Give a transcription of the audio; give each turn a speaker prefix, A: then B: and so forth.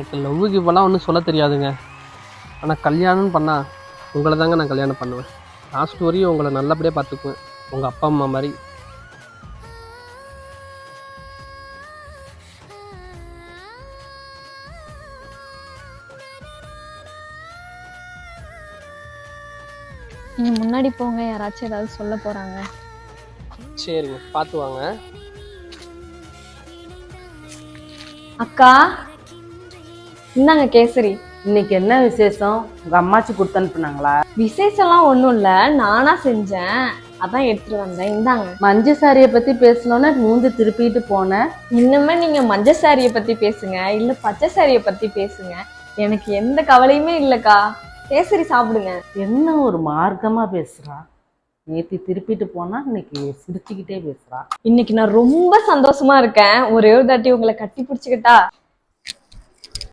A: எனக்கு லவ்வுக்கு இப்போலாம் ஒன்றும் சொல்ல தெரியாதுங்க. ஆனால் கல்யாணம்னு பண்ணால் உங்களை தாங்க நான் கல்யாணம் பண்ணுவேன். லாஸ்ட் வரையும் உங்களை நல்லபடியாக பார்த்துக்குவேன், உங்கள் அப்பா அம்மா மாதிரி.
B: நீங்க முன்னாடி போங்க, யாராச்சும் ஏதாவது சொல்ல போறாங்க.
A: சரிங்க, பார்த்து வாங்க.
B: அக்கா இந்தாங்க கேசரி.
C: இன்னைக்கு என்ன விசேஷம்? உங்க அம்மாச்சி கொடுத்து அனுப்புனாங்களா?
B: விசேஷம்லாம் ஒன்றும் இல்லை, நானா செஞ்சேன், அதான் எடுத்துட்டு வந்தேன். இந்தாங்க.
C: மஞ்சள் சாரியை பத்தி பேசணும்னா மூஞ்சி திருப்பிட்டு போனேன்.
B: இன்னுமே நீங்க மஞ்சள் சாரியை பத்தி பேசுங்க, இல்ல பச்சை சாரியை பத்தி பேசுங்க, எனக்கு எந்த கவலையுமே இல்லக்கா. கேசரி சாப்பிடுங்க.
C: என்ன ஒரு மார்க்கமா பேசுறா. நேத்தி திருப்பிட்டு போனா இன்னைக்கு சிரிச்சுக்கிட்டே பேசுறா.
B: இன்னைக்கு நான் ரொம்ப சந்தோஷமா இருக்கேன். ஒரே ஒரு தாட்டி உங்களை கட்டி பிடிச்சுக்கிட்டா?